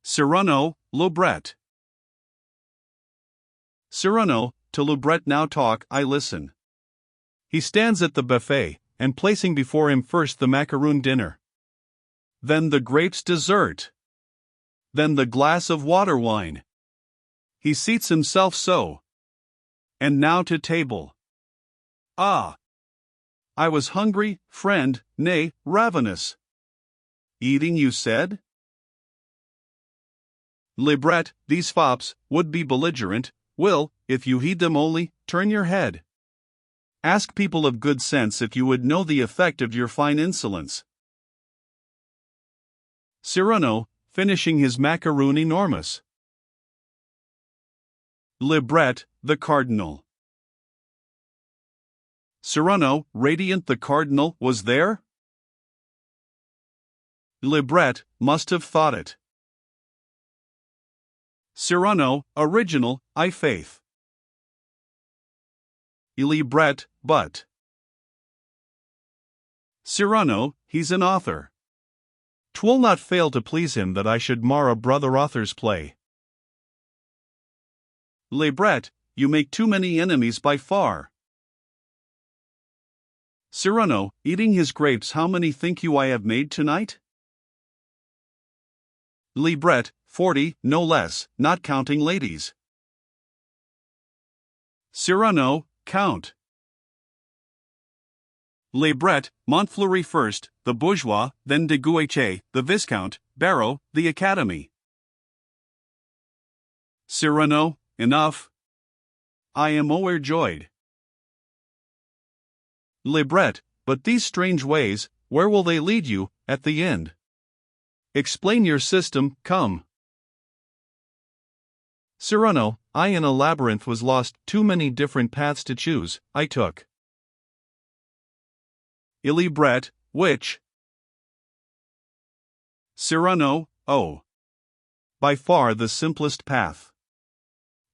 Cyrano, Lebret. Cyrano, to Lebret now talk, I listen. He stands at the buffet, and placing before him first the macaroon dinner, then the grapes dessert, then the glass of water wine. He seats himself so. And now to table. Ah! I was hungry, friend, nay, ravenous. Eating, you said? Lebret, these fops, would be belligerent, will, if you heed them only, turn your head. Ask people of good sense if you would know the effect of your fine insolence. Cyrano, finishing his macaroon enormous. Lebret, the Cardinal. Cyrano, radiant the Cardinal, was there? Lebret must have thought it. Cyrano, original, I faith. Lebret, but. Cyrano, he's an author. 'Twill not fail to please him that I should mar a brother author's play. Lebret, you make too many enemies by far. Cyrano, eating his grapes, how many think you I have made tonight? Lebret, 40, no less, not counting ladies. Cyrano, count. Lebret, Montfleury first, the bourgeois, then de Guiche, the viscount, Barrow, the academy. Cyrano, enough. I am overjoyed. Lebret, but these strange ways, where will they lead you, at the end? Explain your system, come. Cyrano, I in a labyrinth was lost, too many different paths to choose, I took. Lebret, which? Cyrano, oh. By far the simplest path.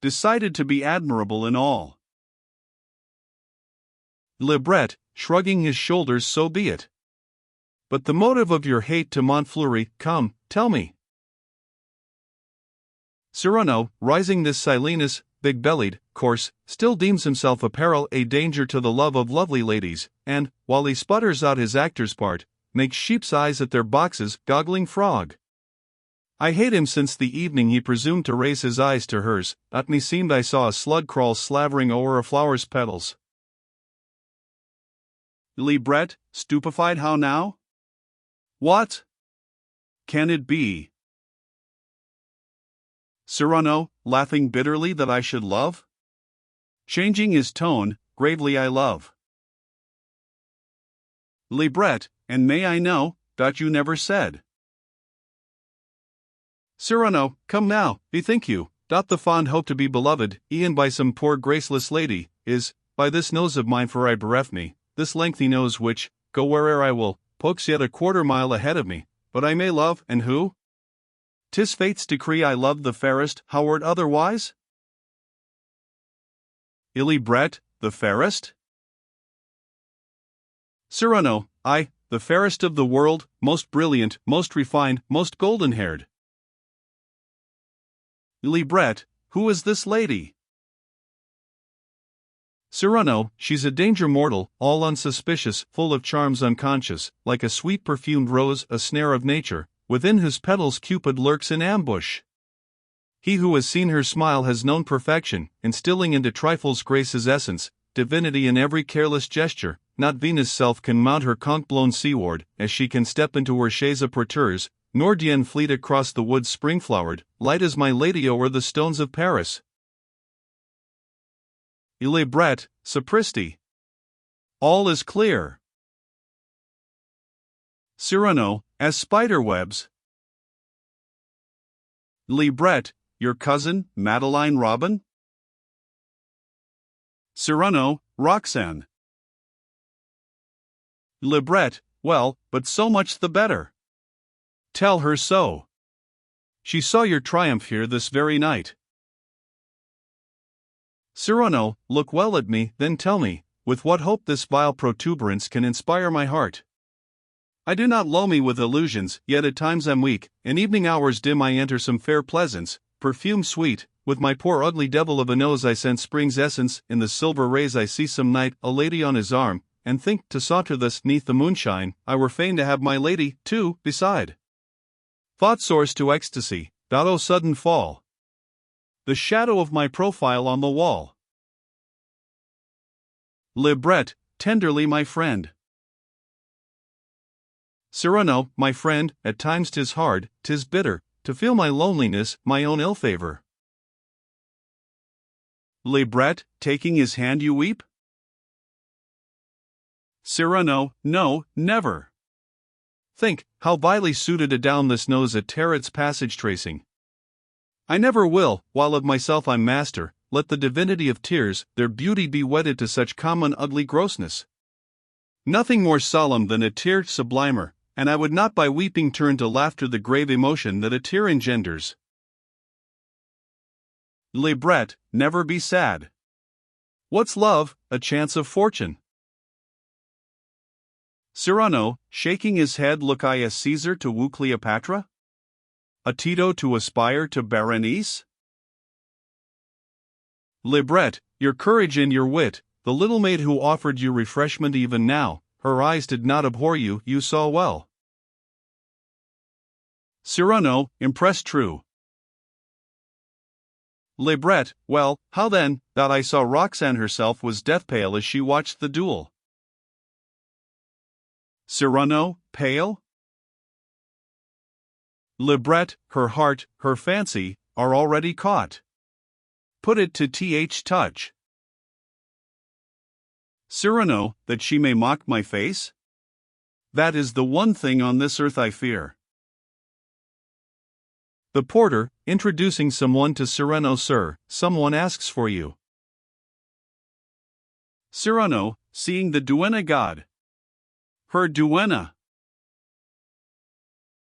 Decided to be admirable in all. Lebret, shrugging his shoulders, so be it. But the motive of your hate to Montfleury, come, tell me. Cyrano, rising this Silenus, big-bellied, coarse, still deems himself apparel a danger to the love of lovely ladies, and, while he sputters out his actor's part, makes sheep's eyes at their boxes, goggling frog. I hate him since the evening he presumed to raise his eyes to hers, at me seemed I saw a slug crawl slavering o'er a flower's petals. Lebret, stupefied, how now? What? Can it be? Cyrano, laughing bitterly that I should love? Changing his tone, gravely I love. Lebret, and may I know, that you never said? Cyrano, come now, bethink you, doth the fond hope to be beloved, e'en by some poor graceless lady, is, by this nose of mine for I bereft me, this lengthy nose which, go where'er I will, pokes yet a quarter mile ahead of me, but I may love, and who? 'Tis fate's decree I love the fairest, how were it otherwise? Lebret, the fairest? Cyrano, I, the fairest of the world, most brilliant, most refined, most golden-haired. Lebret, who is this lady? Cyrano, she's a danger mortal, all unsuspicious, full of charms unconscious, like a sweet perfumed rose, a snare of nature, within whose petals Cupid lurks in ambush. He who has seen her smile has known perfection, instilling into trifles grace's essence, divinity in every careless gesture. Not Venus' self can mount her conch-blown seaward, as she can step into her chaise of porteurs, nor Dian fleet across the woods spring-flowered, light as my lady o'er the stones of Paris. Lebret, sapristi. All is clear. Cyrano, as spider-webs. Lebret, your cousin, Madeline Robin? Cyrano, Roxanne. Lebret, well, but so much the better. Tell her so. She saw your triumph here this very night. Cyrano, look well at me, then tell me, with what hope this vile protuberance can inspire my heart. I do not lull me with illusions, yet at times I'm weak. In evening hours dim I enter some fair pleasance, perfume sweet. With my poor ugly devil of a nose I scent spring's essence. In the silver rays I see some knight, a lady on his arm, and think to saunter thus 'neath the moonshine. I were fain to have my lady, too, beside. Thought soars to ecstasy, that o sudden fall. The shadow of my profile on the wall. Libret, tenderly my friend. Cyrano, my friend, at times 'tis hard, 'tis bitter, to feel my loneliness, my own ill favor. Libret, taking his hand you weep? Cyrano, no, never. Think, how vilely suited adown this nose a Tarot's passage tracing. I never will, while of myself I'm master, let the divinity of tears, their beauty be wedded to such common ugly grossness. Nothing more solemn than a tear sublimer, and I would not by weeping turn to laughter the grave emotion that a tear engenders. Libret, never be sad. What's love? A chance of fortune. Cyrano, shaking his head, look I as Caesar to woo Cleopatra? A Tito to aspire to Berenice? Libret, your courage and your wit, the little maid who offered you refreshment even now, her eyes did not abhor you, you saw well. Cyrano, impressed true. Libret, well, how then, that I saw Roxane herself was death pale as she watched the duel. Cyrano, pale? Libret, her heart, her fancy, are already caught. Put it to touch. Cyrano, that she may mock my face? That is the one thing on this earth I fear. The porter, introducing someone to Cyrano. Sir, someone asks for you. Cyrano, seeing the duenna god. Her duenna.